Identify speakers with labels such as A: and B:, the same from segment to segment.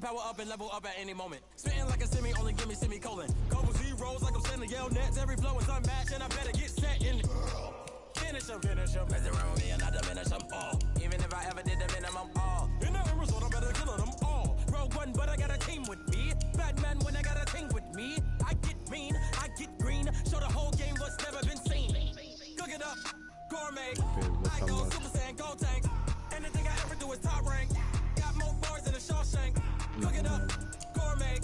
A: Power up and level up at any moment. Spitting like a semi, only give me semicolon. Couple zeros like I'm sending yell nets. Every flow is unmatched, and I better get set in. Finish them. Mess around with me and I diminish them all. Even if I ever did the minimum all. In the result, I'm better killing them all. Rogue one, but I got a team with me. Batman when I got a team with me. I get mean, I get green. Show the whole game what's never been seen. Cook it up, gourmet. I go Super Saiyan, go tank. Anything I ever do is top rank. Got more bars than a Shawshank. Cook it up, gourmet.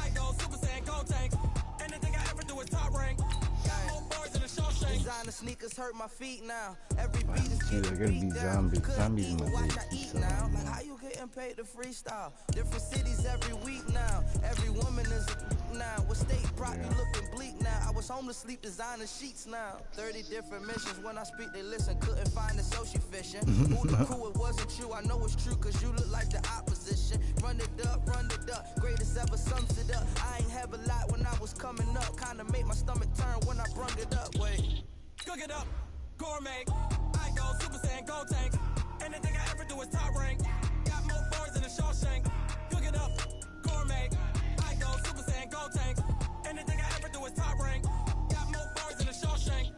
A: I go Super Saiyan, go tank. Anything I ever do is top rank. Got more bars than a Shawshank. Designer sneakers hurt my feet now. Every beat is getting beat down. Zombies in my watch I eat now. Like how you getting paid to freestyle? Different cities every week now. Every woman is a now. What state brought me looking bleak now? I was homeless, sleep designer sheets now. 30 different missions. When I speak, they listen. Couldn't find the social fishing. Who the crew? It wasn't true. I know it's true, cause you look like the opposition. Run it up. Greatest ever sums it up. I ain't have a lot when I was coming up. Kinda made my stomach turn when I brung it up. Wait. Cook it up, gourmet. I go Super Saiyan, go tank. Anything I ever do is top rank. Got more bars than a Shawshank. Cook it up, gourmet. I go Super Saiyan, go tank. Anything I ever do is top rank. Got more bars than a Shawshank.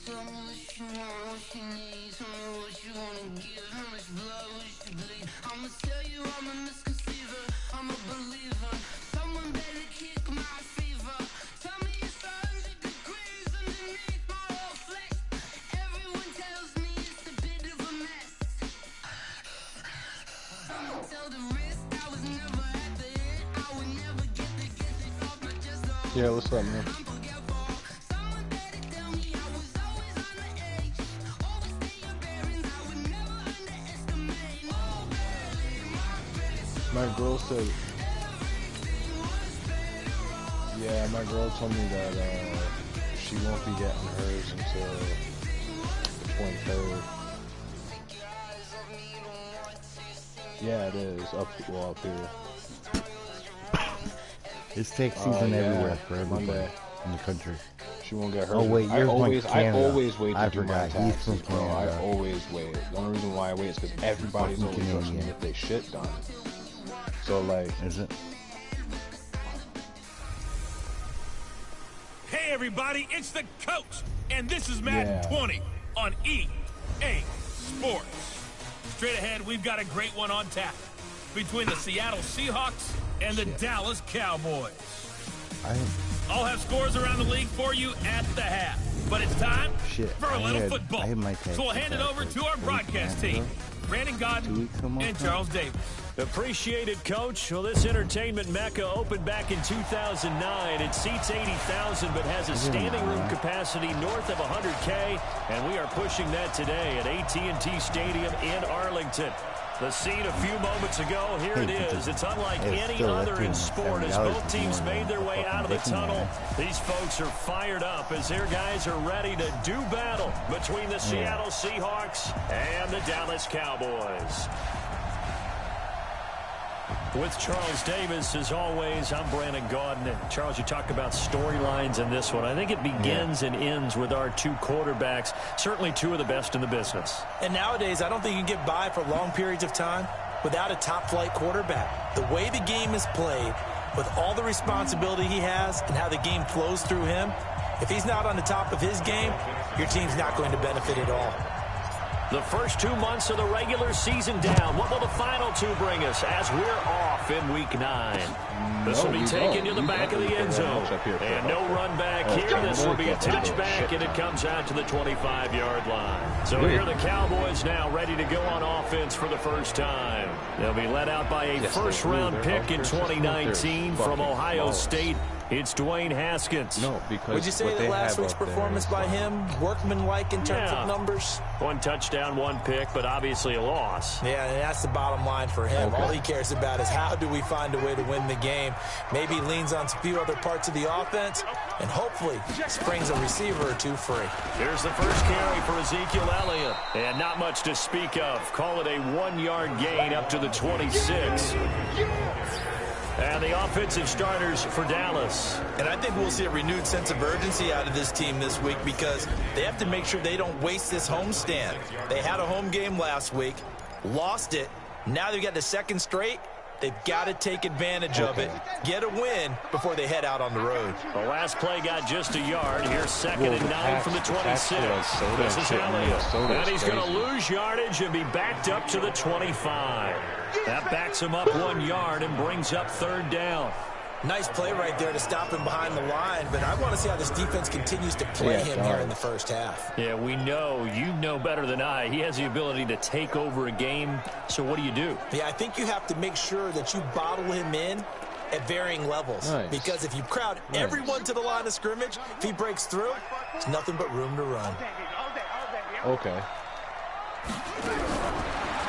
A: Tell me what you want, what you need. Tell me what you wanna give. How much blood would you bleed? I'ma tell you I'm a misconceiver. I'm a believer. Someone better kick my fever. Tell me it's 100 degrees underneath my whole flesh. Everyone tells me it's a bit of a mess. I'ma tell the risk. I was never at the end. I would never get it off my chest.
B: Yeah, what's up, man? My girl said, yeah, my girl told me that she won't be getting hers until the 23rd. Yeah, it is, up here.
C: It's tax season everywhere for everybody in the country.
B: She won't get hers.
C: Oh wait, you're going to Canada.
B: I always wait to do my
C: He's
B: taxes,
C: from
B: bro. I
C: Canada.
B: always wait. The only reason why I wait is because everybody's always rushing to get their shit done. So like,
C: is it?
D: Hey everybody, it's the coach, and this is Madden 20 on EA Sports. Straight ahead, we've got a great one on tap between the Seattle Seahawks and the Dallas Cowboys. I'll have scores around the league for you at the half, but it's time for a little football. So we'll hand it over to our broadcast team, Brandon Godden and Charles Davis.
E: Appreciated, Coach. Well, this entertainment mecca opened back in 2009. It seats 80,000 but has a standing room capacity north of 100K, and we are pushing that today at AT&T Stadium in Arlington. The scene a few moments ago, here it is. It's unlike any other in sport as both teams made their way out of the tunnel. These folks are fired up as their guys are ready to do battle between the Seattle Seahawks and the Dallas Cowboys. With Charles Davis, as always, I'm Brandon Gaudin. And Charles, you talk about storylines in this one. I think it begins and ends with our two quarterbacks, certainly two of the best in the business.
F: And nowadays, I don't think you can get by for long periods of time without a top-flight quarterback. The way the game is played, with all the responsibility he has and how the game flows through him, if he's not on the top of his game, your team's not going to benefit at all.
E: The first 2 months of the regular season down. What will the final 2 bring us as we're off in Week 9? This will be taken to the back of the end zone. And no run back here. This will be a touchback, and it comes out to the 25-yard line. So here are the Cowboys now ready to go on offense for the first time. They'll be led out by a first-round pick in 2019 from Ohio State. It's Dwayne Haskins.
B: No, because
F: would you say that last week's performance by him, workmanlike in terms of numbers?
E: 1 touchdown, 1 pick, but obviously a loss.
F: Yeah, and that's the bottom line for him. All he cares about is how do we find a way to win the game. Maybe leans on a few other parts of the offense, and hopefully springs a receiver or 2 free.
E: Here's the first carry for Ezekiel Elliott. And not much to speak of. Call it a 1-yard gain up to the 26. And the offensive starters for Dallas.
F: And I think we'll see a renewed sense of urgency out of this team this week because they have to make sure they don't waste this homestand. They had a home game last week, lost it. Now they've got the second straight. They've got to take advantage of it, get a win before they head out on the road.
E: The last play got just a yard. Here's 2nd and 9 from the 26. This is Elliott. And he's going to lose yardage and be backed up to the 25. That backs him up 1 yard and brings up 3rd down.
F: Nice play right there to stop him behind the line, but I want to see how this defense continues to play him here in the first half.
E: Yeah, we know. You know better than I. He has the ability to take over a game, so what do you do?
F: Yeah, I think you have to make sure that you bottle him in at varying levels. Because if you crowd everyone to the line of scrimmage, if he breaks through, there's nothing but room to run.
B: Okay.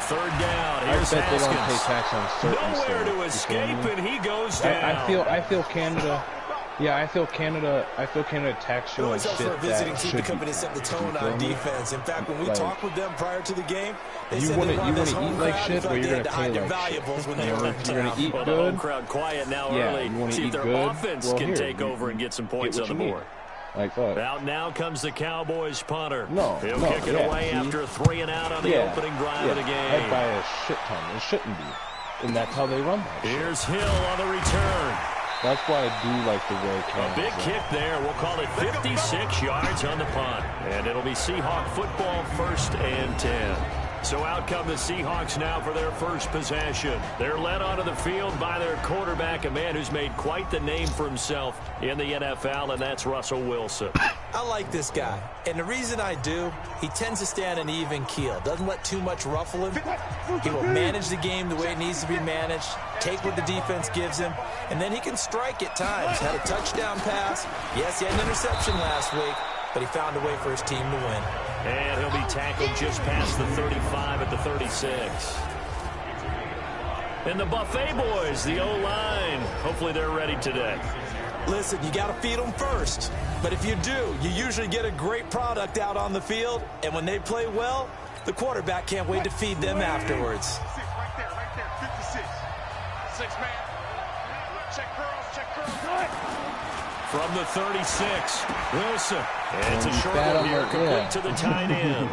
E: 3rd down. Here's Haskins.
B: They don't pay tax on certain
E: Nowhere to escape, and he goes down.
B: I feel Canada. Yeah, I feel Canada tax you on shit
F: for a visiting
B: that
F: team to come in and set the tone on defense. In fact, when we talked with them prior to the game, they
B: you
F: said
B: wanna,
F: they want this home
B: eat like
F: crowd.
B: shit, or you're gonna pay like
F: valuables
B: shit.
F: when they were in town.
B: You're gonna eat
E: well,
B: good.
E: The home crowd quiet now early. See if their offense can take over and get some points on the board.
B: Like that.
E: Out now comes the Cowboys punter.
B: He'll
E: kick it away after a 3 and out on the opening drive of the game.
B: I'd buy a shit ton. It shouldn't be. And that's how they run that
E: Here's Hill on the return.
B: That's why I do like the way Canada.
E: A big kick there. We'll call it 56 yards on the punt. And it'll be Seahawk football, 1st and 10. So out come the Seahawks now for their first possession. They're led onto the field by their quarterback, a man who's made quite the name for himself in the NFL, and that's Russell Wilson.
F: I like this guy, and the reason I do, he tends to stay on an even keel, doesn't let too much ruffle him. He will manage the game the way it needs to be managed, take what the defense gives him, and then he can strike at times. Had a touchdown pass. Yes, he had an interception last week, but he found a way for his team to win.
E: And he'll be tackled just past the 35 at the 36. And the Buffet boys, the O-line, hopefully they're ready today.
F: Listen, you got to feed them first. But if you do, you usually get a great product out on the field. And when they play well, the quarterback can't wait to feed them afterwards.
G: Right there, 56. 6 man. Check girls.
E: From the 36, Wilson. And it's a short one here, complete to the tight end.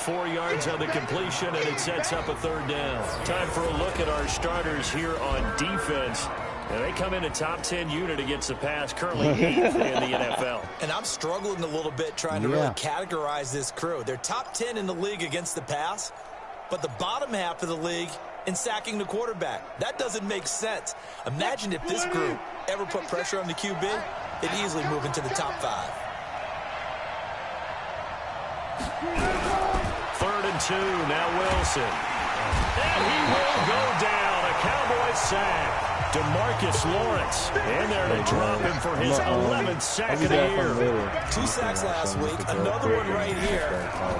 E: 4 yards on the completion, and it sets up a 3rd down. Time for a look at our starters here on defense. And they come in a top 10 unit against the pass, currently 8th in the NFL.
F: And I'm struggling a little bit trying to really categorize this crew. They're top 10 in the league against the pass, but the bottom half of the league in sacking the quarterback. That doesn't make sense. Imagine if this group ever put pressure on the QB, they'd easily move into the top 5.
E: 3rd and 2, now Wilson. And he will go down. A Cowboys sack. DeMarcus Lawrence in there to drop him for his 11th sack of the year.
F: 2 sacks last week, another one right here.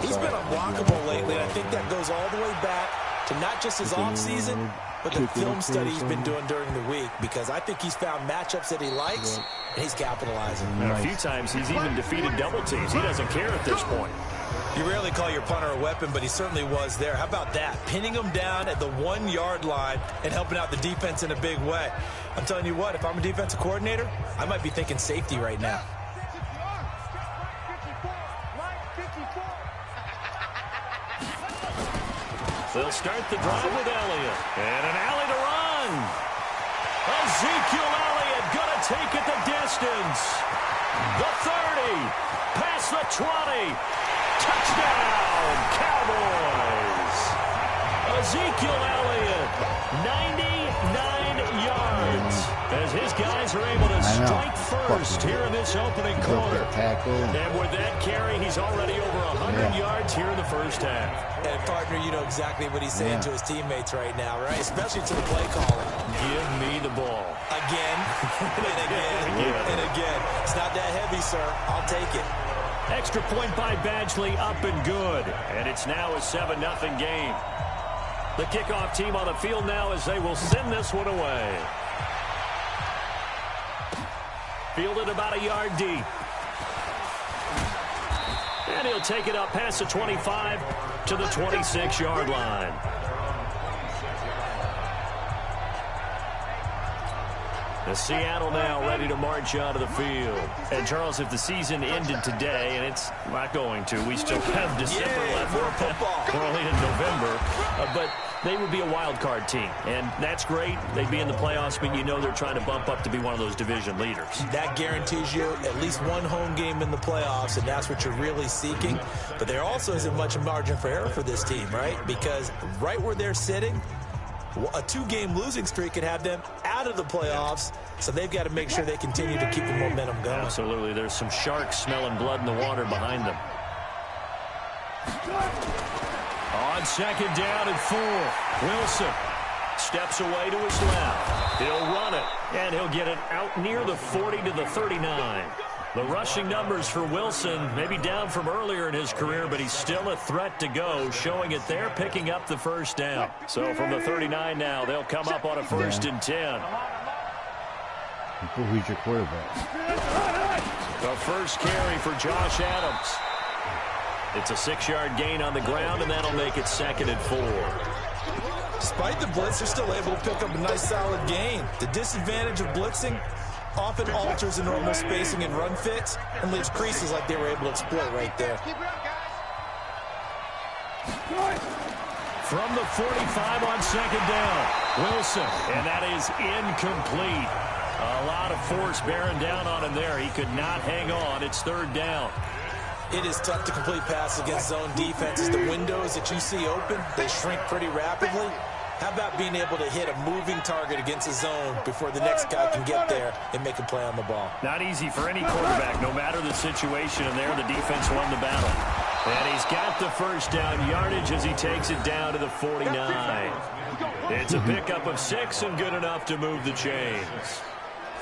F: He's been unblockable lately, and I think that goes all the way back to not just his offseason, but the film study he's been doing during the week, because I think he's found matchups that he likes, and he's capitalizing.
E: And a few times he's even defeated double teams. He doesn't care at this point.
F: You rarely call your punter a weapon, but he certainly was there. How about that? Pinning him down at the 1-yard line and helping out the defense in a big way. I'm telling you what, if I'm a defensive coordinator, I might be thinking safety right now.
E: They'll start the drive with Elliott. And an alley to run. Ezekiel Elliott going to take it the distance. The 30, past the 20, Touchdown, Cowboys! Ezekiel Elliott, 99 yards, as his guys are able to strike first here in this opening quarter. And with that carry, he's already over 100 yards here in the first half.
F: And partner, you know exactly what he's saying to his teammates right now, right? Especially to the play caller.
E: Give me the ball.
F: Again, and again, and again. It's not that heavy, sir. I'll take it.
E: Extra point by Badgley, up and good. And it's now a 7-0 game. The kickoff team on the field now as they will send this one away. Fielded about a yard deep. And he'll take it up past the 25 to the 26-yard line. The Seattle now ready to march onto the field. And, Charles, if the season ended today, and it's not going to, we still have December left. We're only in November. But they would be a wild card team. And that's great. They'd be in the playoffs, but you know they're trying to bump up to be one of those division leaders. That guarantees you at least one home game in the playoffs, and that's what you're really seeking. But there also isn't much margin for error for this team, right? Because right where they're sitting, a 2-game losing streak could have them out of the playoffs, so they've got to make sure they continue to keep the momentum going. Absolutely. There's some sharks smelling blood in the water behind them. On second down and 4, Wilson steps away to his left. He'll run it, and he'll get it out near the 40 to the 39. The rushing numbers for Wilson maybe down from earlier in his career, but he's still a threat to go, showing it there, picking up the first down. So from the 39 now, they'll come up on a 1st and 10.
C: Who's your quarterback?
E: The first carry for Josh Adams. It's a 6-yard gain on the ground, and that'll make it 2nd and 4. Despite the blitz, they're still able to pick up a nice, solid gain. The disadvantage of blitzing often alters the normal spacing and run fits and leaves creases like they were able to exploit right there. From the 45 on second down, Wilson, and that is incomplete. A lot of force bearing down on him there. He could not hang on. It's 3rd down. It is tough to complete passes against zone defenses. The windows that you see open, they shrink pretty rapidly. How about being able to hit a moving target against a zone before the next guy can get there and make a play on the ball? Not easy for any quarterback, no matter the situation, and there the defense won the battle. And he's got the first down yardage as he takes it down to the 49. It's a pickup of 6 and good enough to move the chains.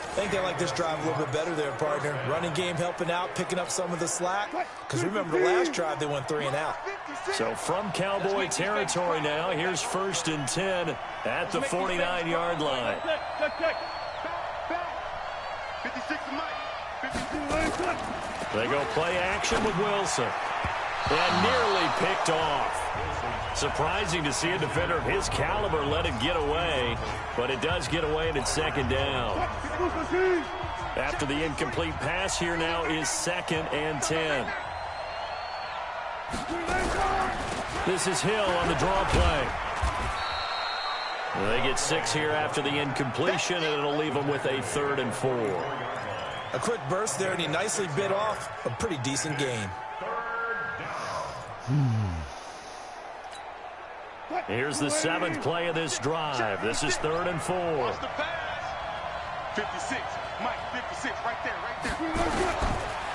E: I think they like this drive a little bit better there, partner. Running game helping out, picking up some of the slack. Because remember, the last drive they went 3 and out. So from Cowboy territory now, here's 1st and 10 at the 49-yard line. They go play action with Wilson. And nearly picked off. Surprising to see a defender of his caliber let it get away, but it does get away and it's 2nd down. After the incomplete pass, here now is 2nd and 10. This is Hill on the draw play. They get 6 here after the incompletion, and it'll leave them with a 3rd and 4. A quick burst there, and he nicely bit off a pretty decent gain. Here's the 7th play of this drive. This is 3rd and 4.
G: 56, Mike, 56, right there.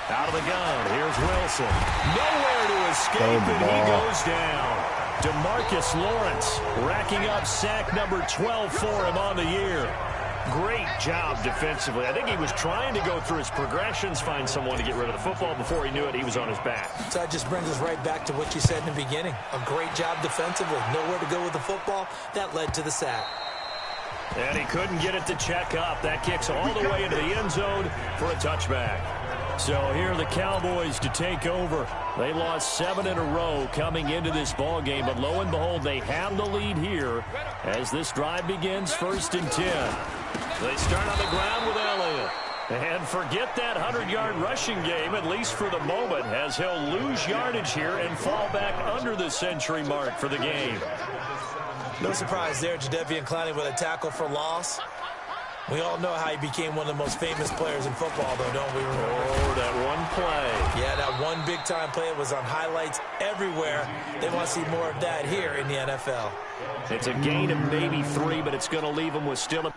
E: Out of the gun, here's Wilson. Nowhere to escape, and he goes down. DeMarcus Lawrence racking up sack number 12 for him on the year. Great job defensively. I think he was trying to go through his progressions, find someone to get rid of the football. Before he knew it, he was on his back. So that just brings us right back to what you said in the beginning. A great job defensively. Nowhere to go with the football. That led to the sack. And he couldn't get it to check up. That kicks all the way into the end zone for a touchback. So here are the Cowboys to take over. They lost 7 in a row coming into this ball game, but lo and behold, they have the lead here as this drive begins. 1st and 10. They start on the ground with Elliott. And forget that 100-yard rushing game, at least for the moment, as he'll lose yardage here and fall back under the century mark for the game. No surprise there, Jadeveon Clowney with a tackle for loss.
F: We all know how he became one of the most famous players in football, though, don't we remember?
E: Oh, that one play.
F: Yeah, that one big-time play was on highlights everywhere. They want to see more of that here in the NFL.
E: It's a gain of maybe 3, but it's going to leave them with still a...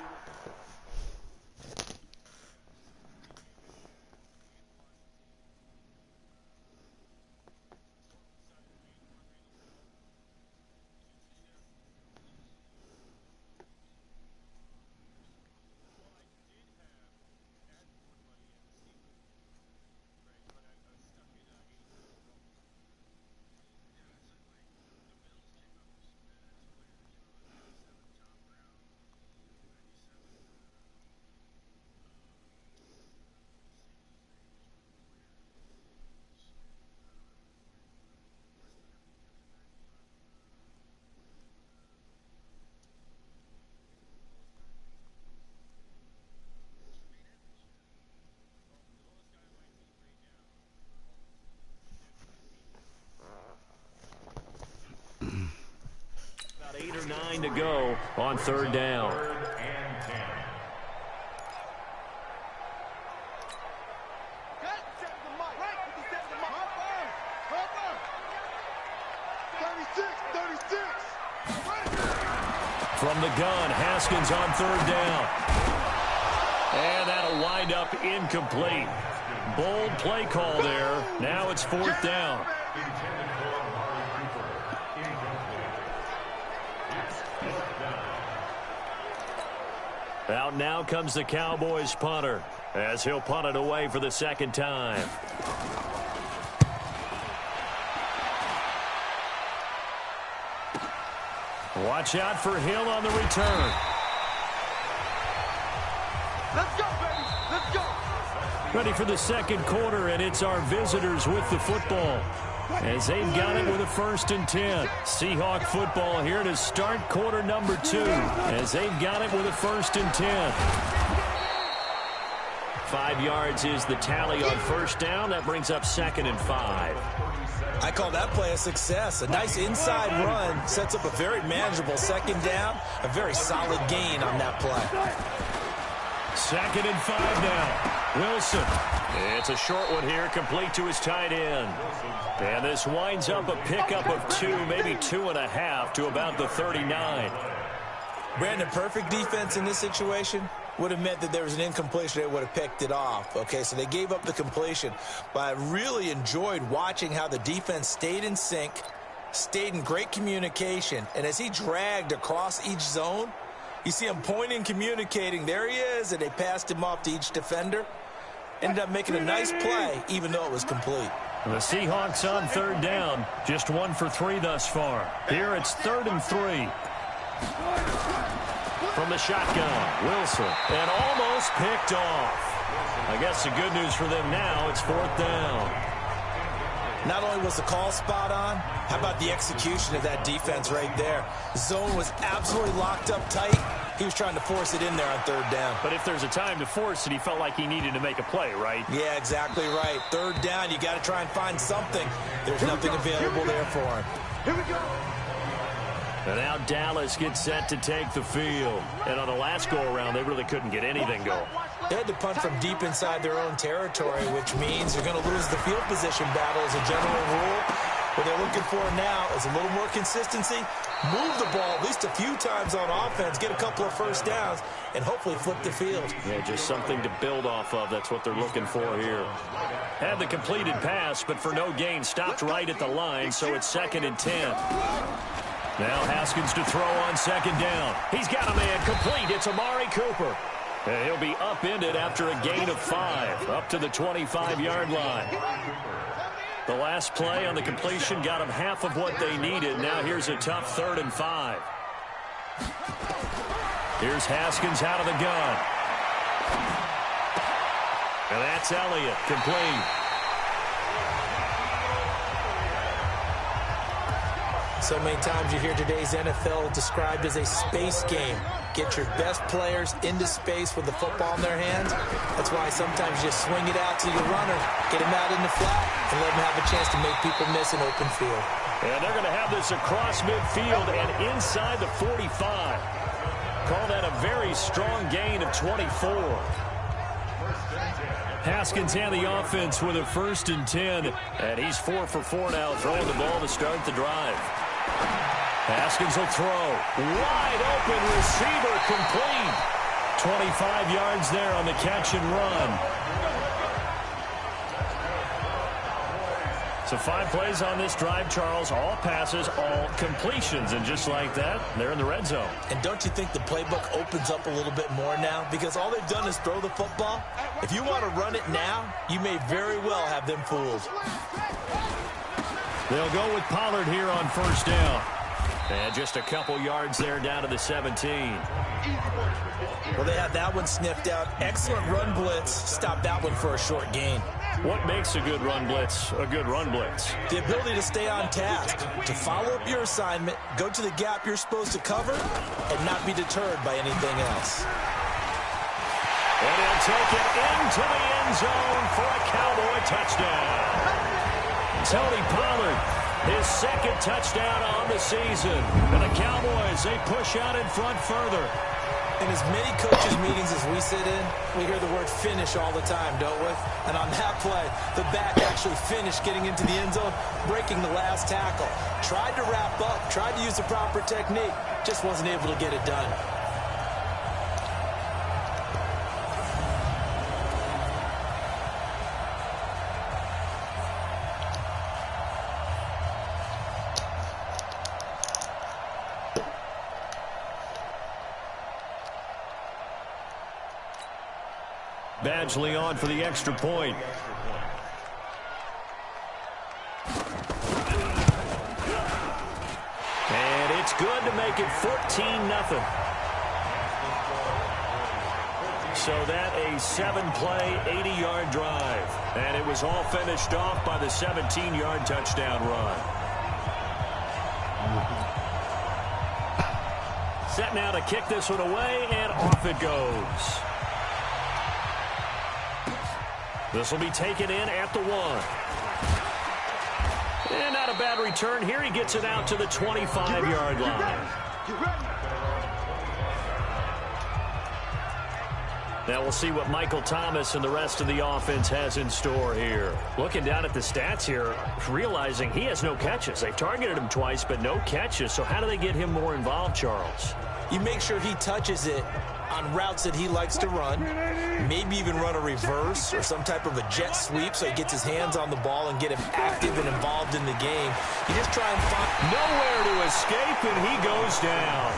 E: About 8 or 9 to go on 3rd down. From the gun, Haskins on 3rd down. And that'll wind up incomplete. Bold play call there. Now it's 4th down. Out now comes the Cowboys punter as he'll punt it away for the 2nd time. Watch out for Hill on the return.
G: Let's go, baby. Let's go.
E: Ready for the 2nd quarter, and it's our visitors with the football as they've got it with a 1st and 10. Seahawk football here to start quarter number 2 as they've got it with a 1st and 10. 5 yards is the tally on 1st down. That brings up 2nd and 5.
F: I call that play a success. A nice inside run sets up a very manageable 2nd down. A very solid gain on that play.
E: 2nd and 5 now. Wilson. It's a short one here, complete to his tight end. And this winds up a pickup of 2, maybe 2.5 to about the 39.
F: Brandon, perfect defense in this situation would have meant that there was an incompletion. They would have picked it off. Okay, so they gave up the completion. But I really enjoyed watching how the defense stayed in sync, stayed in great communication. And as he dragged across each zone, you see him pointing, communicating. There he is, and they passed him off to each defender. Ended up making a nice play, even though it was complete.
E: The Seahawks on 3rd down, just 1 for 3 thus far. Here it's 3rd and 3. From the shotgun, Wilson, and almost picked off. I guess the good news for them now, it's 4th down.
F: Not only was the call spot on, how about the execution of that defense right there? The zone was absolutely locked up tight. He was trying to force it in there on 3rd down.
E: But if there's a time to force it, he felt like he needed to make a play, right?
F: Yeah, exactly right. 3rd down, you got to try and find something. There's nothing available there for him.
G: Here we go.
E: And now Dallas gets set to take the field. And on the last go-around, they really couldn't get anything going.
F: They had to punt from deep inside their own territory, which means they're going to lose the field position battle as a general rule. What they're looking for now is a little more consistency, move the ball at least a few times on offense, get a couple of 1st downs, and hopefully flip the field.
E: Yeah, just something to build off of. That's what they're looking for here. Had the completed pass, but for no gain, stopped right at the line, so it's 2nd and 10. Now Haskins to throw on 2nd down. He's got a man complete. It's Amari Cooper. And he'll be upended after a gain of 5, up to the 25-yard line. The last play on the completion got them half of what they needed. Now here's a tough 3rd and 5. Here's Haskins out of the gun. And that's Elliott, complete.
F: So many times you hear today's NFL described as a space game. Get your best players into space with the football in their hands. That's why sometimes you just swing it out to your runner, get him out in the flat, and let him have a chance to make people miss an open field.
E: And they're going to have this across midfield and inside the 45. call that a very strong gain of 24. Haskins and the offense with a 1st and 10. And he's 4 for 4 now, throwing the ball to start the drive. Haskins will throw. Wide open receiver, complete. 25 yards there on the catch and run. So 5 plays on this drive, Charles. All passes, all completions. And just like that, they're in the red zone.
F: And don't you think the playbook opens up a little bit more now? Because all they've done is throw the football. If you want to run it now, you may very well have them fooled.
E: They'll go with Pollard here on 1st down. And just a couple yards there down to the 17.
F: Well, they had that one sniffed out. Excellent run blitz. Stop that one for a short gain.
E: What makes a good run blitz a good run blitz?
F: The ability to stay on task, to follow up your assignment, go to the gap you're supposed to cover, and not be deterred by anything else.
E: And he'll take it into the end zone for a Cowboy touchdown. Tony Pollard, his 2nd touchdown on the season. And the Cowboys, they push out in front further.
F: In as many coaches' meetings as we sit in, we hear the word finish all the time, don't we? And on that play, the back actually finished getting into the end zone, breaking the last tackle. Tried to wrap up, tried to use the proper technique, just wasn't able to get it done.
E: Badgley on for the extra point. And it's good to make it 14-0. So that a 7-play, 80-yard drive. And it was all finished off by the 17-yard touchdown run. Set now to kick this one away, and off it goes. This will be taken in at the 1. And not a bad return here. He gets it out to the 25-yard line. Now we'll see what Michael Thomas and the rest of the offense has in store here. Looking down at the stats here, realizing he has no catches. They've targeted him twice, but no catches. So how do they get him more involved, Charles?
F: You make sure he touches it on routes that he likes to run, maybe even run a reverse or some type of a jet sweep so he gets his hands on the ball and get him active and involved in the game. You just try and find
E: nowhere to escape, and he goes down.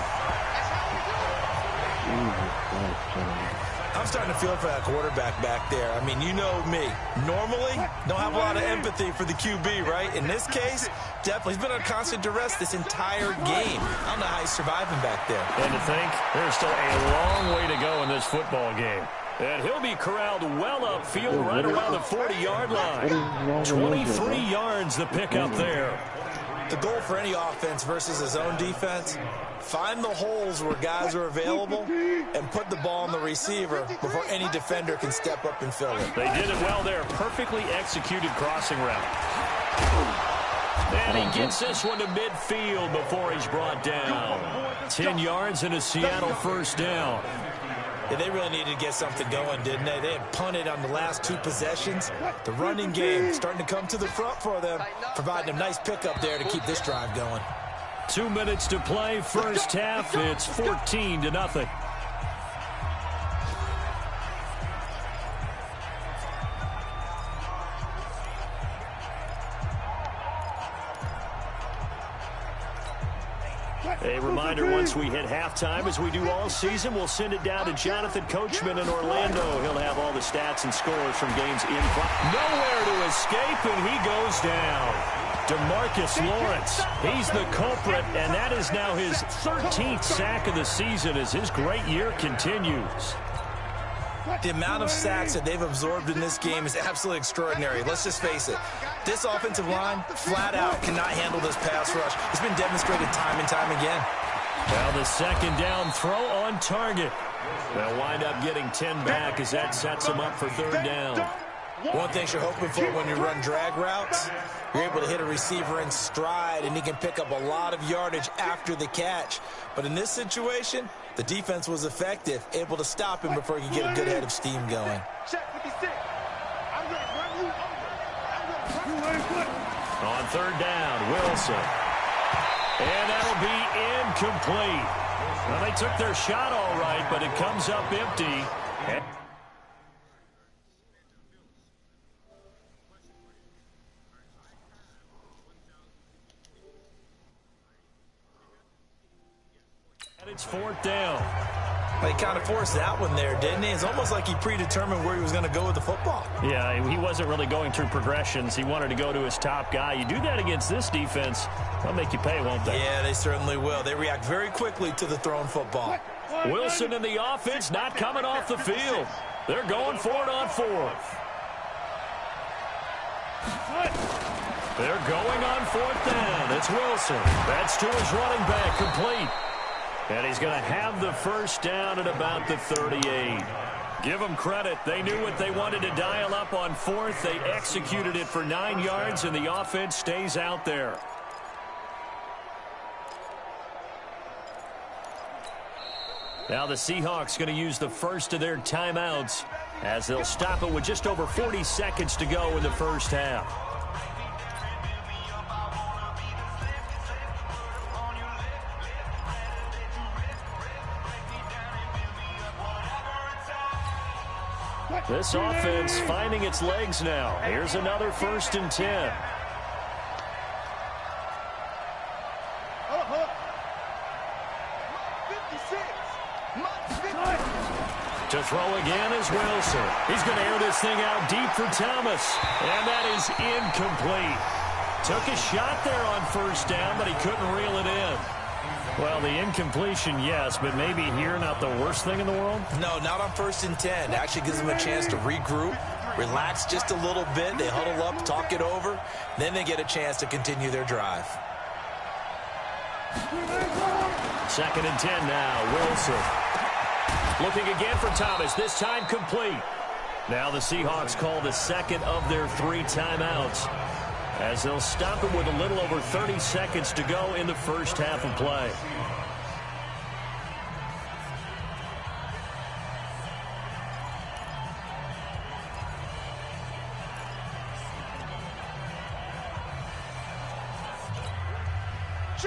F: I'm starting to feel for that quarterback back there. I mean, you know me. Normally, don't have a lot of empathy for the QB, right? In this case, definitely. He's been on constant duress this entire game. I don't know how he's surviving back there.
E: And to think, there's still a long way to go in this football game. And he'll be corralled well upfield right around the 40-yard line. 23 yards the pickup there.
F: The goal for any offense versus his own defense, find the holes where guys are available and put the ball on the receiver before any defender can step up and fill it.
E: They did it well there. Perfectly executed crossing route. And he gets this one to midfield before he's brought down. 10 yards and a Seattle 1st down.
F: Yeah, they really needed to get something going, didn't they? They had punted on the last 2 possessions. The running game starting to come to the front for them, providing a nice pickup there to keep this drive going.
E: 2 minutes to play, 1st half. It's 14-0. A reminder, once we hit halftime, as we do all season, we'll send it down to Jonathan Coachman in Orlando. He'll have all the stats and scores from games in. Nowhere to escape, and he goes down. DeMarcus Lawrence, he's the culprit, and that is now his 13th sack of the season as his great year continues.
F: The amount of sacks that they've absorbed in this game is absolutely extraordinary. Let's just face it. This offensive line, flat out, cannot handle this pass rush. It's been demonstrated time and time again.
E: Now the 2nd down throw on target. They'll wind up getting 10 back as that sets them up for 3rd down.
F: One thing you're hoping for when you run drag routes, you're able to hit a receiver in stride, and he can pick up a lot of yardage after the catch. But in this situation, The defense was effective, able to stop him before he could get a good head of steam going.
E: On third down, Wilson. And that'll be incomplete. Well, they took their shot all right, but it comes up empty. And it's fourth down.
F: He kind of forced that one there, didn't he? It's almost like he predetermined where he was going to go with the football.
E: Yeah, he wasn't really going through progressions. He wanted to go to his top guy. You do that against this defense, they'll make you pay, won't they?
F: Yeah, they certainly will. They react very quickly to the thrown football.
E: Wilson and the offense not coming off the field. They're going for it on fourth. They're going on fourth down. It's Wilson. That's to his running back, complete. And he's going to have the first down at about the 38. Give them credit. They knew what they wanted to dial up on fourth. They executed it for 9 yards, and the offense stays out there. Now the Seahawks going to use the first of their timeouts as they'll stop it with just over 40 seconds to go in the first half. This offense finding its legs now. Here's another 1st and 10. To throw again is Wilson. He's going to air this thing out deep for Thomas. And that is incomplete. Took a shot there on first down, but he couldn't reel it in. Well, the incompletion, yes, but maybe here not the worst thing in the world?
F: No, not on 1st and 10. It actually gives them a chance to regroup, relax just a little bit. They huddle up, talk it over. Then they get a chance to continue their drive.
E: 2nd and 10 now, Wilson. Looking again for Thomas, this time complete. Now the Seahawks call the second of their 3 timeouts, as they'll stop it with a little over 30 seconds to go in the first half of play.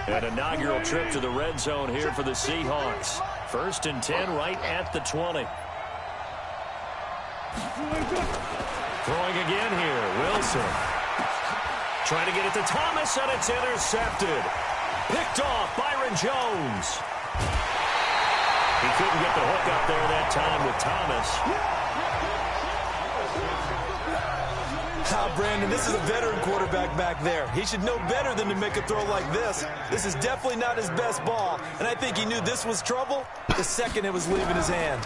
E: An inaugural trip to the red zone here for the Seahawks. 1st and 10 right at the 20. Throwing again here, Wilson. Trying to get it to Thomas, and it's intercepted. Picked off, Byron Jones. He couldn't get the hook up there that time with Thomas.
F: Brandon, this is a veteran quarterback back there. He should know better than to make a throw like this. This is definitely not his best ball, and I think he knew this was trouble the second it was leaving his hand.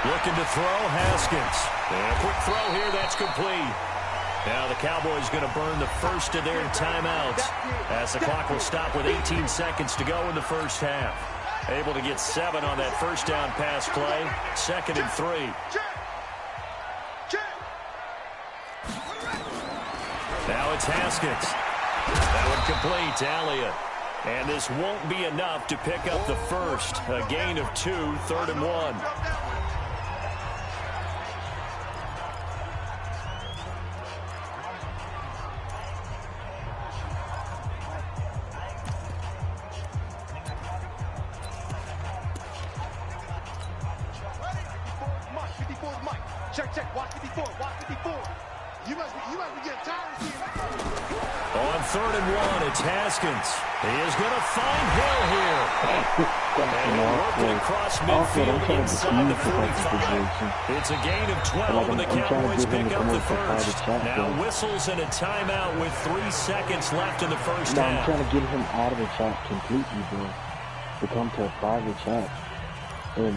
E: Looking to throw, Haskins. And a quick throw here, that's complete. Now the Cowboys going to burn the first of their timeouts as the clock will stop with 18 seconds to go in the first half. Able to get 7 on that first down pass play. 2nd and 3. Now it's Haskins. That would complete to Elliott. And this won't be enough to pick up the first. A gain of 2, 3rd and 1.
G: Check, watch 54, watch 54. You must be getting tired of seeing that.
E: On 3rd and 1, it's Haskins. He is going to find Hill here. And he'll work it across midfield inside the 45. It's a gain of 12, and the Cowboys pick up the first. Now whistles and a timeout with 3 seconds left in the first half.
H: I'm trying to get him out of the chat completely, bro. To come to a private chat. And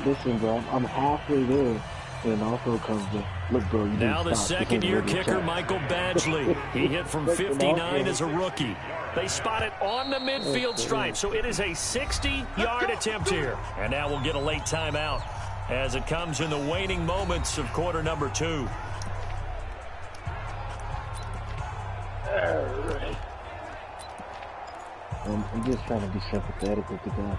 H: listen, bro, I'm halfway there, and also comes the look, bro. You
E: now the second-year kicker, Michael Badgley. He hit from 59 as a rookie. They spot it on the midfield stripe, so it is a 60-yard attempt here. And now we'll get a late timeout as it comes in the waning moments of quarter number 2.
H: All right. I'm just trying to be sympathetic with the guy.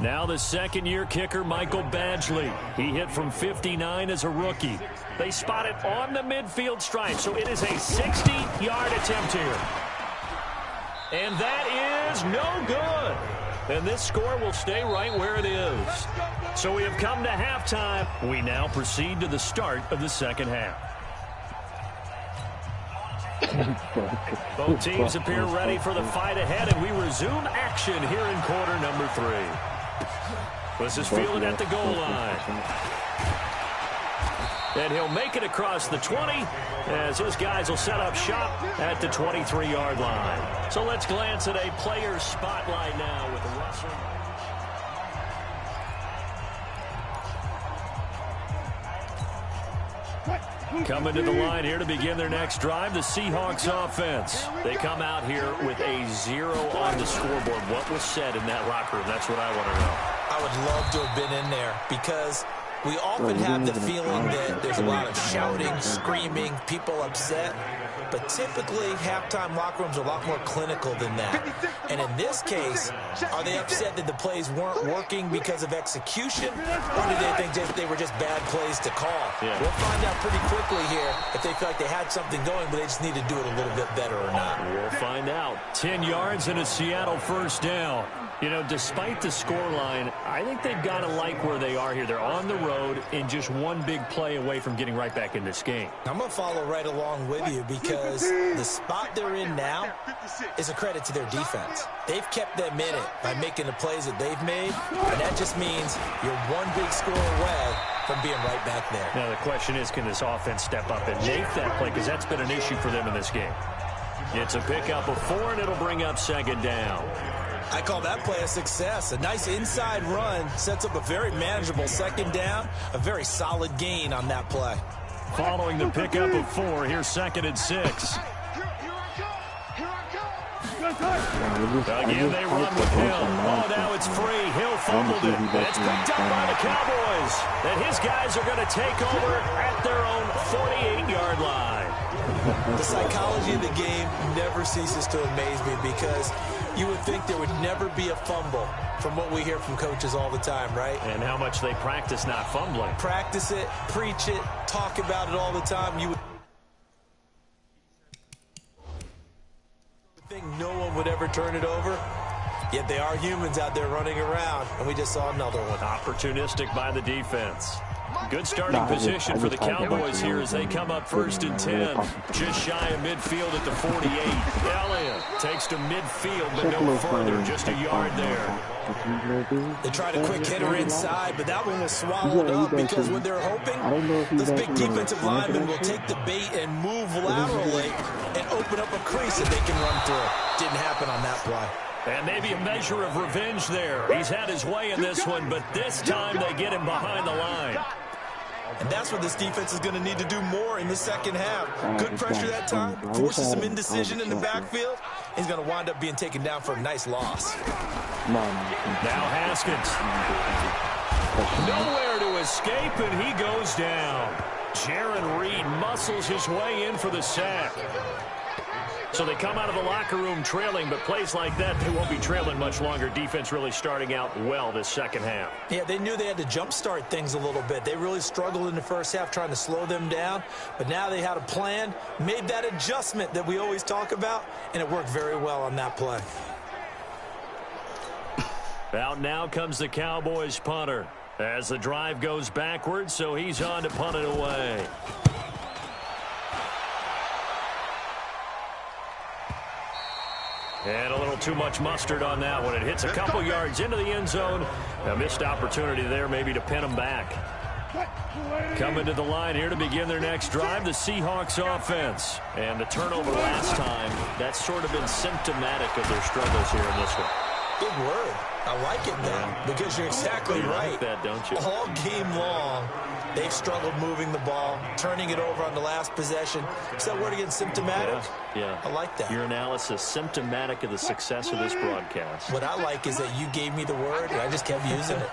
E: Now the second-year kicker, Michael Badgley. He hit from 59 as a rookie. They spot it on the midfield stripe, so it is a 60-yard attempt here. And that is no good. And this score will stay right where it is. So we have come to halftime. We now proceed to the start of the second half. Both teams appear ready for the fight ahead, and we resume action here in quarter number 3. This is fielded at the goal line. And he'll make it across the 20 as his guys will set up shop at the 23-yard line. So let's glance at a player's spotlight now with Russell. Coming to the line here to begin their next drive, the Seahawks offense. They come out here with a 0 on the scoreboard. What was said in that locker room? That's what I want to know.
F: I would love to have been in there because we often have the feeling that there's a lot of shouting, screaming, people upset. But typically, halftime locker rooms are a lot more clinical than that. And in this case, are they upset that the plays weren't working because of execution? Or do they think they were just bad plays to call? Yeah. We'll find out pretty quickly here if they feel like they had something going, but they just need to do it a little bit better or not.
E: We'll find out. 10 yards and a Seattle first down. You know, despite the scoreline, I think they've got to like where they are here. They're on the road and just one big play away from getting right back in this game.
F: I'm going to follow right along with you because the spot they're in now is a credit to their defense. They've kept them in it by making the plays that they've made, and that just means you're one big score away from being right back there.
E: Now, the question is, can this offense step up and make that play? Because that's been an issue for them in this game. It's a pickup of 4, and it'll bring up second down.
F: I call that play a success. A nice inside run sets up a very manageable second down, a very solid gain on that play.
E: Following the pickup of 4, here's second and 6. Again, they run with Hill. Oh, now it's free. Hill fumbled it. And it's picked up by the Cowboys. And his guys are going to take over at their own 48-yard line.
F: The psychology of the game never ceases to amaze me because you would think there would never be a fumble from what we hear from coaches all the time, right?
E: And how much they practice not fumbling.
F: Practice it, preach it, talk about it all the time. You would think no one would ever turn it over, yet they are humans out there running around, and we just saw another one.
E: Opportunistic by the defense. Good starting position for the Cowboys here as they come up first and 10. Just shy of midfield at the 48. Elliott takes to midfield, but no further, just a yard there.
F: They tried a quick hitter inside, but that one was swallowed up because what they're hoping, those big defensive linemen will take the bait and move laterally and open up a crease that they can run through. Didn't happen on that play.
E: And maybe a measure of revenge there. He's had his way in this one, but this time they get him behind the line.
F: And that's what this defense is going to need to do more in the second half. Good pressure that time, forces some indecision in the backfield. He's going to wind up being taken down for a nice loss.
E: Now Haskins. Nowhere to escape, and he goes down. Jaron Reed muscles his way in for the sack. So they come out of the locker room trailing, but plays like that, they won't be trailing much longer. Defense really starting out well this second half.
F: Yeah, they knew they had to jumpstart things a little bit. They really struggled in the first half trying to slow them down, but now they had a plan, made that adjustment that we always talk about, and it worked very well on that play.
E: Out now comes the Cowboys punter as the drive goes backwards, so he's on to punt it away. And a little too much mustard on that one. It hits a couple yards into the end zone. A missed opportunity there maybe to pin them back. Coming to the line here to begin their next drive, the Seahawks offense. And the turnover last time, that's sort of been symptomatic of their struggles here in this one.
F: Big word. I like it, though, because you're exactly right.
E: Like that, don't you?
F: All game long, they've struggled moving the ball, turning it over on the last possession. Is that word again, symptomatic?
E: Yeah.
F: I like that.
E: Your analysis, symptomatic of the success of this broadcast.
F: What I like is that you gave me the word, and I just kept using it.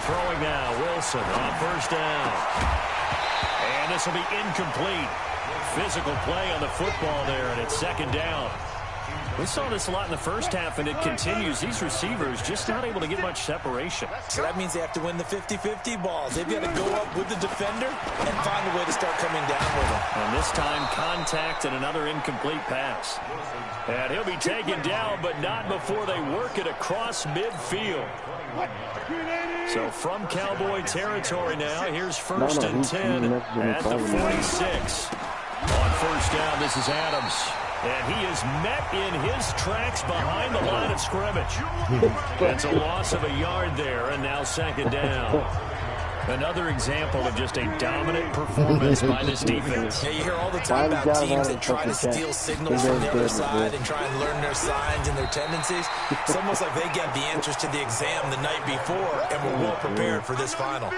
E: Throwing now, Wilson on first down. And this will be incomplete. Physical play on the football there, and it's second down. We saw this a lot in the first half, and it continues. These receivers just not able to get much separation.
F: So that means they have to win the 50-50 balls. They've got to go up with the defender and find a way to start coming down with them.
E: And this time, contact and another incomplete pass. And he'll be taken down, but not before they work it across midfield. So from Cowboy territory now, here's first and 10 at the 46. On first down, this is Adams. And he is met in his tracks behind the line of scrimmage. That's a loss of a yard there, and now second down. Another example of just a dominant performance by this defense.
F: Yeah, you hear all the time about teams that try to steal signals from the other side and try and learn their signs and their tendencies. It's almost like they get the answers to the exam the night before and were well prepared for this final.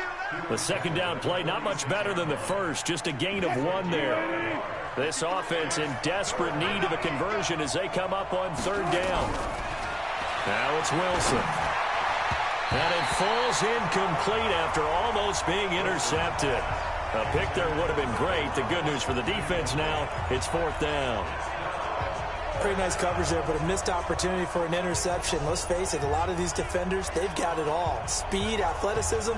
E: The second down play, not much better than the first, just a gain of 1 there. This offense in desperate need of a conversion as they come up on third down. Now it's Wilson. And it falls incomplete after almost being intercepted. A pick there would have been great. The good news for the defense now, it's fourth down.
F: Pretty nice coverage there, but a missed opportunity for an interception. Let's face it, a lot of these defenders, they've got it all. Speed, athleticism,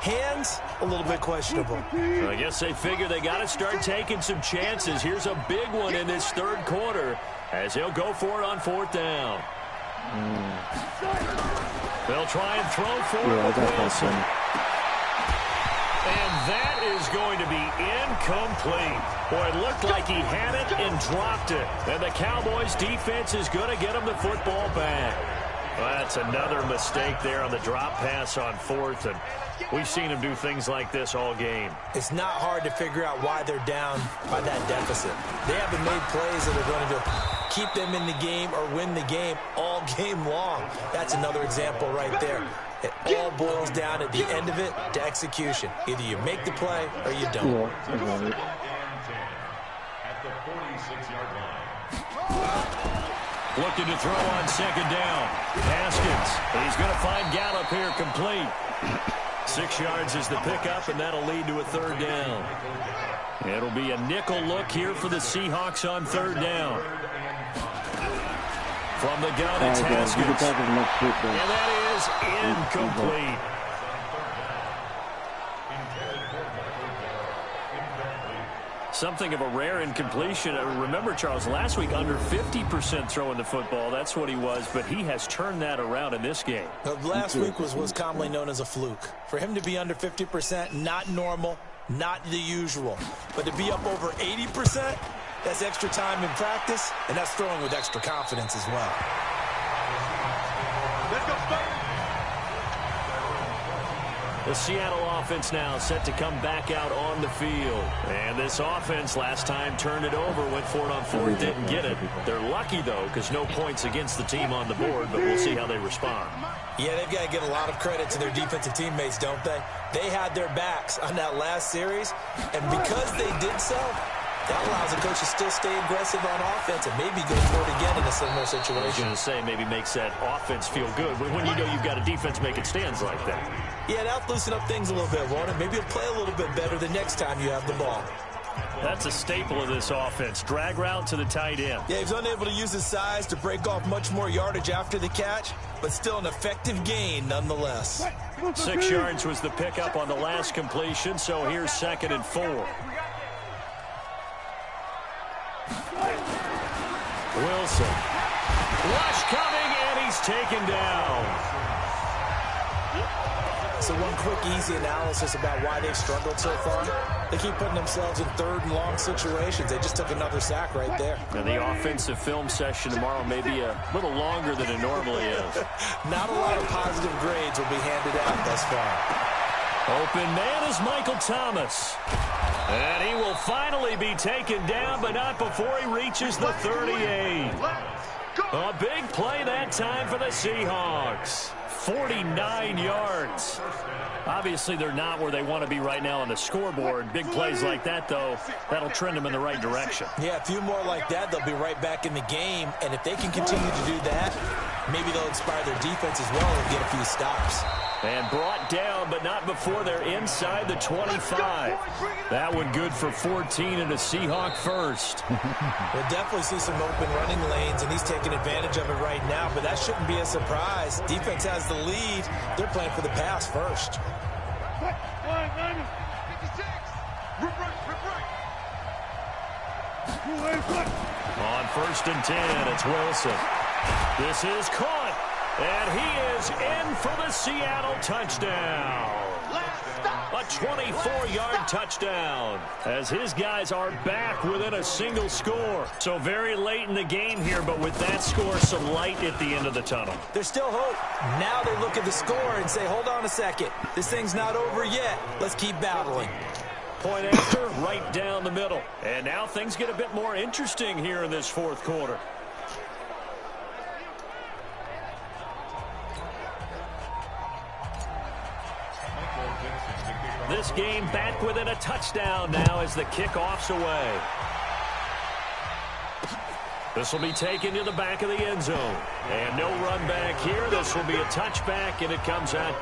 F: hands, a little bit questionable.
E: I guess they figure they got to start taking some chances. Here's a big one in this third quarter as he'll go for it on fourth down. They'll try and throw for it with Wilson. And that is going to be incomplete. Boy, it looked like he had it and dropped it. And the Cowboys defense is going to get him the football back. Well, that's another mistake there on the drop pass on fourth. And we've seen him do things like this all game.
F: It's not hard to figure out why they're down by that deficit. They haven't made plays that are going to keep them in the game or win the game all game long. That's another example right there. It all boils down at the end of it to execution. Either you make the play or you don't.
E: Looking to throw on second down. Haskins. He's going to find Gallup here complete. 6 yards is the pickup, and that'll lead to a third down. It'll be a nickel look here for the Seahawks on third down. From the gun, it's Haskins. And that is incomplete. Something of a rare incompletion. Remember, Charles, last week under 50% throwing the football. That's what he was, but he has turned that around in this game.
F: Last week was commonly known as a fluke. For him to be under 50%, not normal, not the usual. But to be up over 80%, that's extra time in practice, and that's throwing with extra confidence as well.
G: Let's go, start.
E: The Seattle offense now set to come back out on the field. And this offense last time turned it over, went for it on fourth, didn't get it. They're lucky, though, because no points against the team on the board, but we'll see how they respond.
F: Yeah, they've got to give a lot of credit to their defensive teammates, don't they? They had their backs on that last series, and because they did so, that allows the coach to still stay aggressive on offense and maybe go for it again in a similar situation.
E: I was going to say, maybe makes that offense feel good when you know you've got a defense making stands like that.
F: Yeah, that'll loosen up things a little bit, won't it? Maybe you'll play a little bit better the next time you have the ball.
E: That's a staple of this offense. Drag route to the tight end.
F: Yeah, he's unable to use his size to break off much more yardage after the catch, but still an effective gain nonetheless.
E: 6 yards was the pickup on the last completion, so here's 2nd and 4. Wilson. Rush coming, and he's taken down.
F: So one quick, easy analysis about why they've struggled so far. They keep putting themselves in third and long situations. They just took another sack right there.
E: And the offensive film session tomorrow may be a little longer than it normally is.
F: Not a lot of positive grades will be handed out thus far.
E: Open man is Michael Thomas. And he will finally be taken down, but not before he reaches the 38. A big play that time for the Seahawks. 49 yards. Obviously, they're not where they want to be right now on the scoreboard. Big plays like that, though, that'll trend them in the right direction.
F: Yeah, a few more like that, they'll be right back in the game. And if they can continue to do that, maybe they'll inspire their defense as well and get a few stops.
E: And brought down, but not before they're inside the 25. That one good for 14 and a Seahawk first.
F: We'll definitely see some open running lanes, and he's taking advantage of it right now, but that shouldn't be a surprise. Defense has the lead. They're playing for the pass first.
E: On 1st and 10, it's Wilson. This is caught, and he is in for the Seattle touchdown. A 24-yard touchdown as his guys are back within a single score. So very late in the game here, but with that score, some light at the end of the tunnel.
F: There's still hope. Now they look at the score and say, hold on a second. This thing's not over yet. Let's keep battling.
E: Point after, right down the middle. And now things get a bit more interesting here in this fourth quarter. This game back within a touchdown now as the kickoff's away. This will be taken to the back of the end zone. And no run back here. This will be a touchback, and it comes out.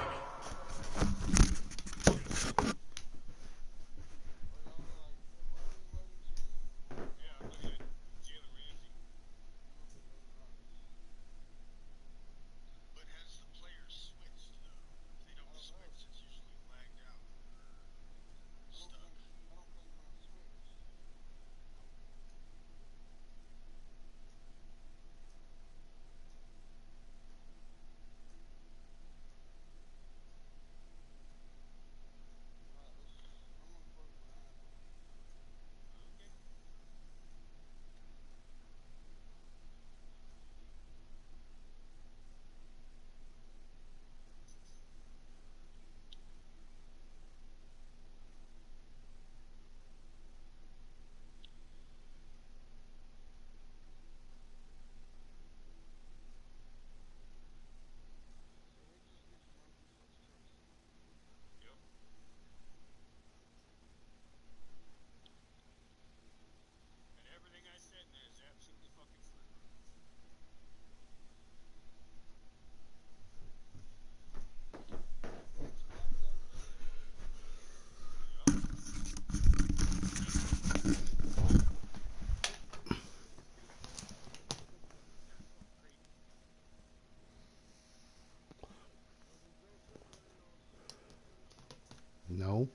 C: No.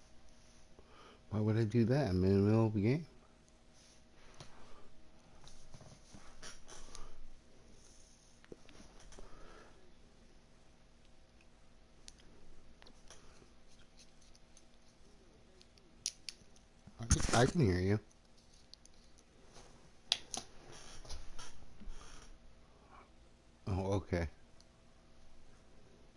C: Why would I do that? I'm in the middle of the game. I can hear you. Oh, okay.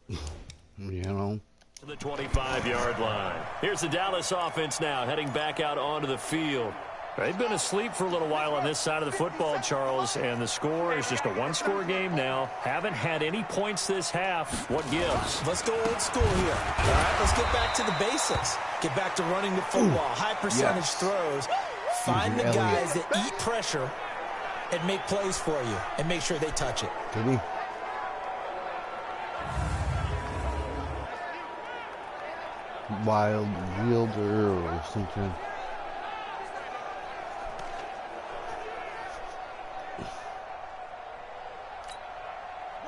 C: You know.
E: To the 25-yard line. Here's the Dallas offense now heading back out onto the field. They've been asleep for a little while on this side of the football, Charles, and the score is just a one-score game now. Haven't had any points this half. What gives?
F: Let's go old school here. All right, let's get back to the basics. Get back to running the football, high percentage throws. Find the guys that eat pressure and make plays for you and make sure they touch it.
C: Did he? Wild Wielder or something.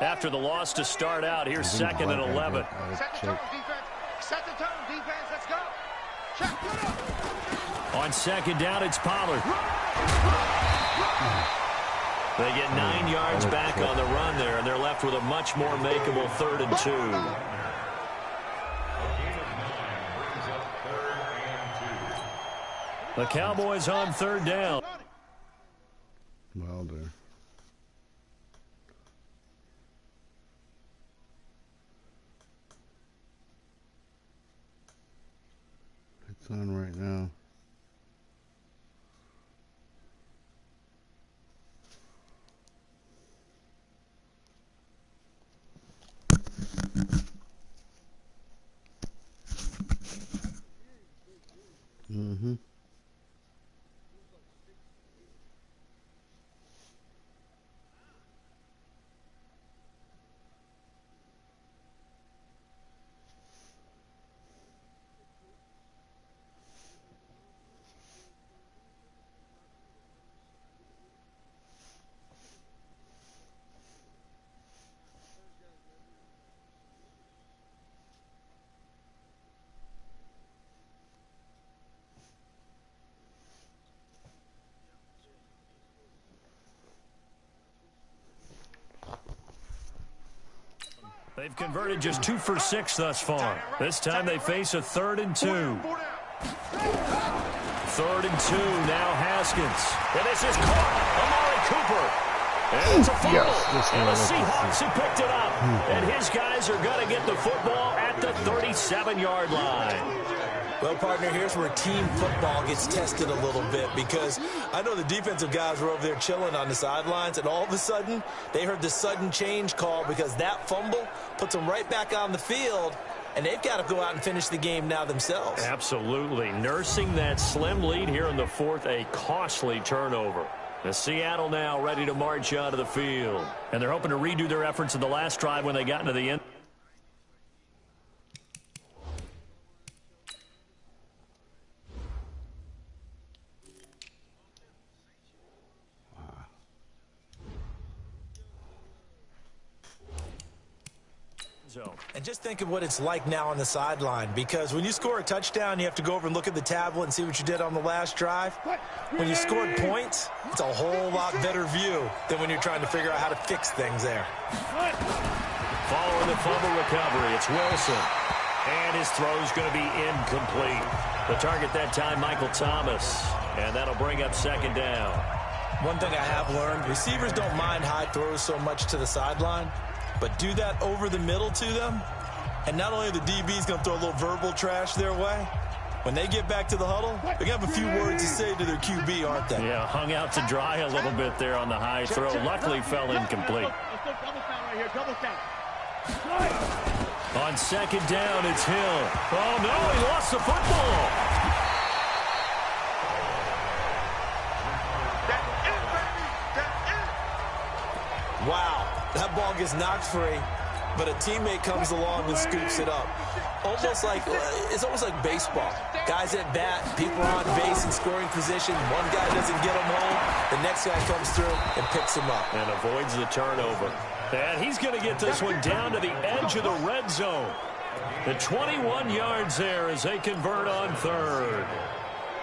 E: After the loss to start out, here's 2nd and 11.
G: Set the tone, defense. Set the tone, defense. Let's go. Check.
E: On 2nd down, it's Pollard. They get 9 yards back on the run there, and they're left with a much more makeable 3rd and 2. The Cowboys on 3rd down.
C: Well done. It's on right now. Mm-hmm.
E: They've converted just 2 for 6 thus far. This time they face a 3rd and 2. 3rd and 2, now Haskins. And this is caught. Amari Cooper. And it's a fumble.
C: Yes,
E: and the Seahawks have picked it up. And his guys are going to get the football at the 37-yard line.
F: Well, partner, here's where team football gets tested a little bit, because I know the defensive guys were over there chilling on the sidelines, and all of a sudden, they heard the sudden change call because that fumble puts them right back on the field, and they've got to go out and finish the game now themselves.
E: Absolutely. Nursing that slim lead here in the 4th, a costly turnover. The Seattle now ready to march out of the field. And they're hoping to redo their efforts in the last drive when they got into the end.
F: And just think of what it's like now on the sideline, because when you score a touchdown, you have to go over and look at the tablet and see what you did on the last drive. When you scored points, it's a whole lot better view than when you're trying to figure out how to fix things there.
E: Following the fumble recovery, it's Wilson. And his throw's going to be incomplete. The target that time, Michael Thomas. And that'll bring up 2nd down.
F: One thing I have learned, receivers don't mind high throws so much to the sideline, but do that over the middle to them, and not only are the DBs going to throw a little verbal trash their way, when they get back to the huddle, they're going to have a few words to say to their QB, aren't they?
E: Yeah, hung out to dry a little bit there on the high throw. Luckily fell incomplete. On 2nd down, it's Hill. Oh, no, he lost the football.
F: Wow. That ball gets knocked free, but a teammate comes along and scoops it up. It's almost like baseball. Guys at bat, people are on base in scoring position. One guy doesn't get him home. The next guy comes through and picks him up.
E: And avoids the turnover. And he's going to get this one down to the edge of the red zone. The 21 yards there as they convert on 3rd.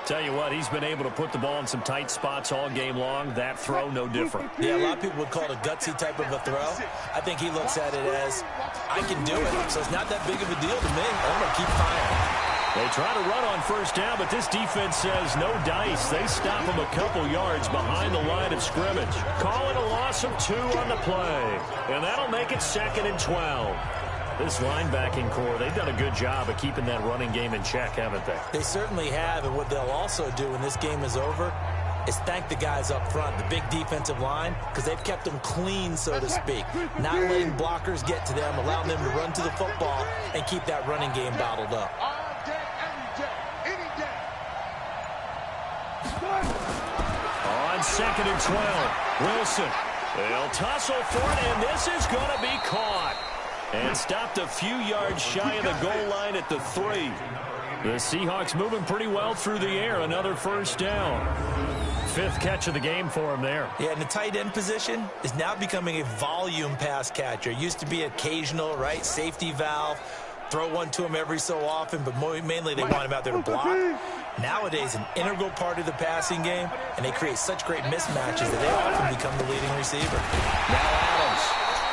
E: Tell you what, he's been able to put the ball in some tight spots all game long. That throw, no different.
F: Yeah, a lot of people would call it a gutsy type of a throw. I think he looks at it as, I can do it, so it's not that big of a deal to me. I'm going to keep firing.
E: They try to run on 1st down, but this defense says no dice. They stop him a couple yards behind the line of scrimmage. Calling a loss of 2 on the play. And that'll make it 2nd and 12. This linebacking core, they've done a good job of keeping that running game in check, haven't they?
F: They certainly have, and what they'll also do when this game is over is thank the guys up front, the big defensive line, because they've kept them clean, so to speak. Not letting blockers get to them, allowing them to run to the football and keep that running game bottled up.
E: On 2nd and 12, Wilson. They'll tussle for it, and this is going to be caught. And stopped a few yards shy of the goal line at the 3. The Seahawks moving pretty well through the air. Another 1st down. 5th catch of the game for him there.
F: Yeah, and the tight end position is now becoming a volume pass catcher. It used to be occasional, right? Safety valve. Throw one to him every so often, but mainly they want him out there to block. Nowadays, an integral part of the passing game, and they create such great mismatches that they often become the leading receiver.
E: Now Adams.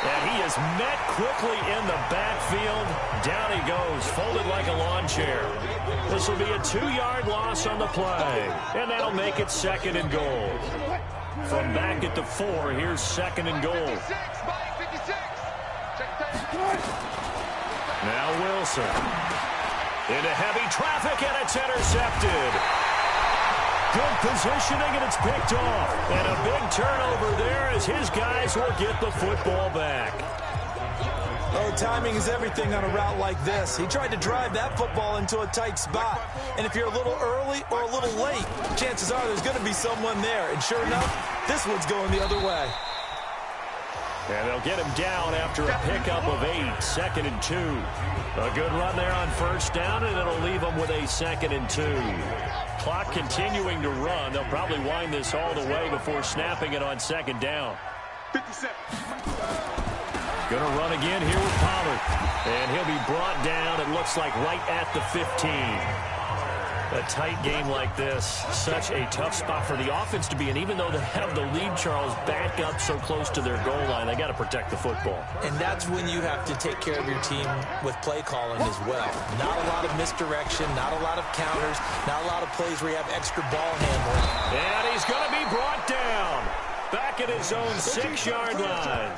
E: And he is met quickly in the backfield. Down he goes, folded like a lawn chair. This will be a 2-yard loss on the play. And that'll make it 2nd and goal. From back at the 4, here's 2nd and goal. Now Wilson. Into heavy traffic, and it's intercepted. Good positioning, and it's picked off. And a big turnover there as his guys will get the football back.
F: Oh, timing is everything on a route like this. He tried to drive that football into a tight spot. And if you're a little early or a little late, chances are there's going to be someone there. And sure enough, this one's going the other way.
E: And they'll get him down after a pickup of 8, 2nd and 2. A good run there on 1st down, and it'll leave them with a 2nd and 2. Clock continuing to run. They'll probably wind this all the way before snapping it on 2nd down.
G: 57.
E: Going to run again here with Pollard. And he'll be brought down, it looks like, right at the 15. A tight game like this, such a tough spot for the offense to be in. Even though they have the lead, Charles, back up so close to their goal line, they got to protect the football.
F: And that's when you have to take care of your team with play calling as well. Not a lot of misdirection, not a lot of counters, not a lot of plays where you have extra ball handling.
E: And he's going to be brought down back at his own 6-yard line.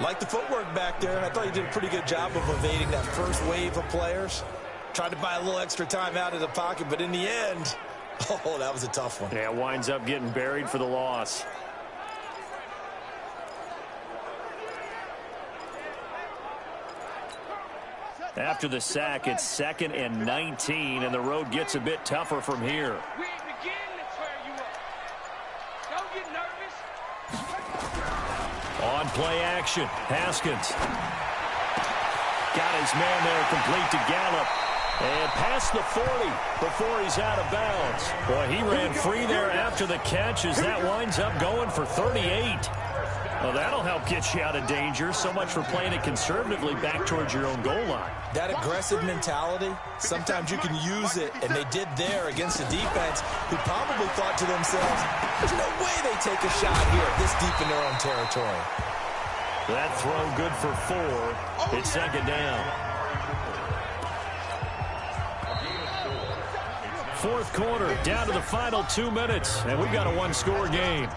F: Like the footwork back there, I thought he did a pretty good job of evading that first wave of players. Tried to buy a little extra time out of the pocket, but in the end, oh, that was a tough one.
E: Yeah, winds up getting buried for the loss. After the sack, it's 2nd and 19, and the road gets a bit tougher from here. On play action, Haskins. Got his man there, complete to Gallup. And past the 40 before he's out of bounds. Boy, he ran free there after the catch as that winds up going for 38. Well, that'll help get you out of danger. So much for playing it conservatively back towards your own goal line.
F: That aggressive mentality, sometimes you can use it, and they did there against a defense who probably thought to themselves, there's no way they take a shot here this deep in their own territory.
E: That throw good for 4. It's 2nd down. 4th quarter, down to the final 2 minutes, and we've got a 1-score game.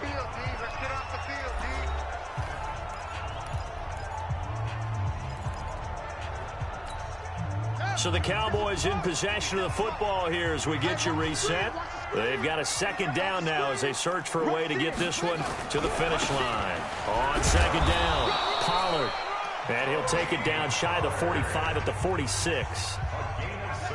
E: So the Cowboys in possession of the football here as we get you reset. They've got a 2nd down now as they search for a way to get this one to the finish line. On 2nd down, Pollard. And he'll take it down shy of the 45 at the 46.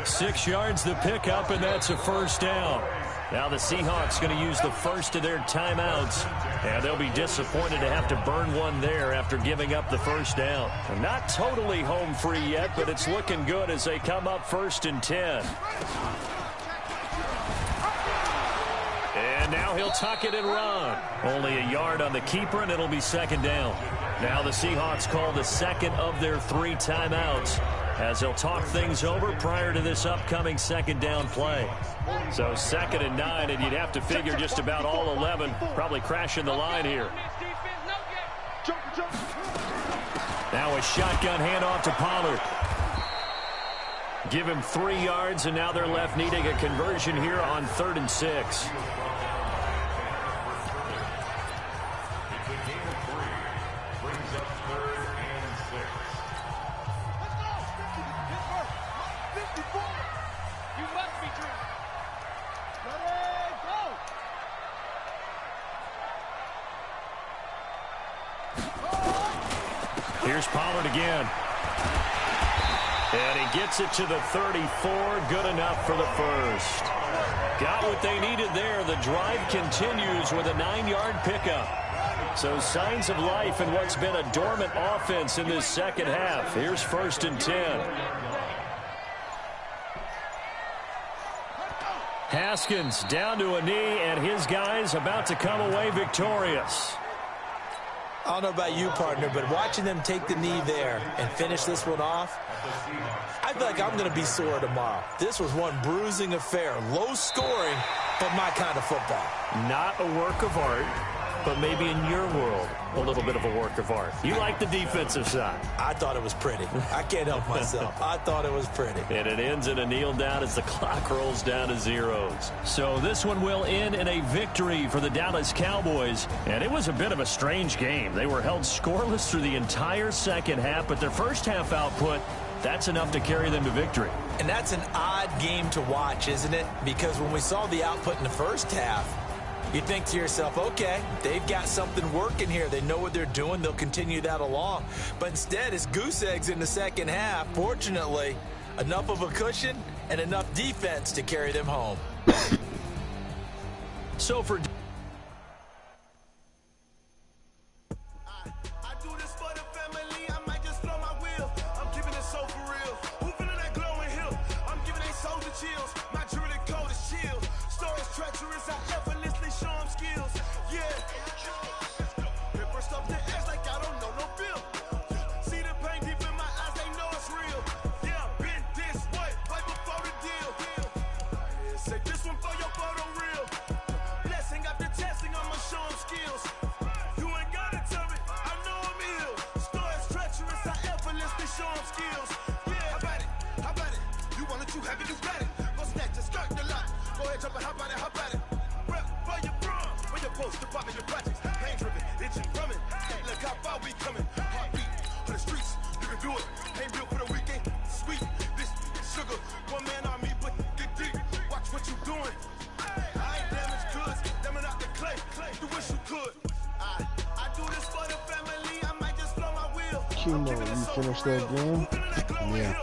E: 6 yards the pickup, and that's a 1st down. Now the Seahawks going to use the first of their timeouts, and they'll be disappointed to have to burn one there after giving up the 1st down. Not totally home free yet, but it's looking good as they come up 1st and 10. And now he'll tuck it and run. Only a yard on the keeper, and it'll be 2nd down. Now the Seahawks call the 2nd of their 3 timeouts as they'll talk things over prior to this upcoming 2nd down play. So 2nd and 9, and you'd have to figure just about all 11 probably crashing the line here. Now a shotgun handoff to Pollard. Give him 3 yards, and now they're left needing a conversion here on 3rd and 6. Here's Pollard again. And he gets it to the 34. Good enough for the 1st. Got what they needed there. The drive continues with a 9-yard pickup. So signs of life in what's been a dormant offense in this 2nd half. Here's 1st and 10. Haskins down to a knee, and his guys about to come away victorious.
F: I don't know about you, partner, but watching them take the knee there and finish this one off, I feel like I'm going to be sore tomorrow. This was one bruising affair. Low scoring, but my kind of football.
E: Not a work of art, but maybe in your world, a little bit of a work of art. You like the defensive side.
F: I thought it was pretty. I can't help myself. I thought it was pretty.
E: And it ends in a kneel down as the clock rolls down to zeros. So this one will end in a victory for the Dallas Cowboys. And it was a bit of a strange game. They were held scoreless through the entire 2nd half, but their 1st half output, that's enough to carry them to victory.
F: And that's an odd game to watch, isn't it? Because when we saw the output in the 1st half, you think to yourself, okay, they've got something working here. They know what they're doing. They'll continue that along. But instead, it's goose eggs in the 2nd half. Fortunately, enough of a cushion and enough defense to carry them home.
E: So for
B: Chino, you finished that game?
C: Yeah.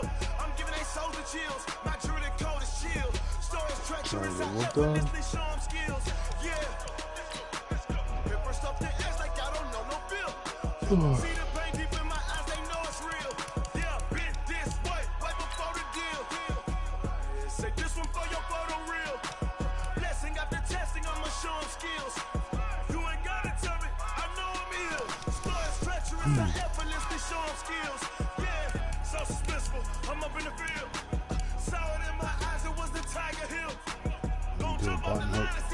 B: Trying to get whooped on?
C: Do a button hook.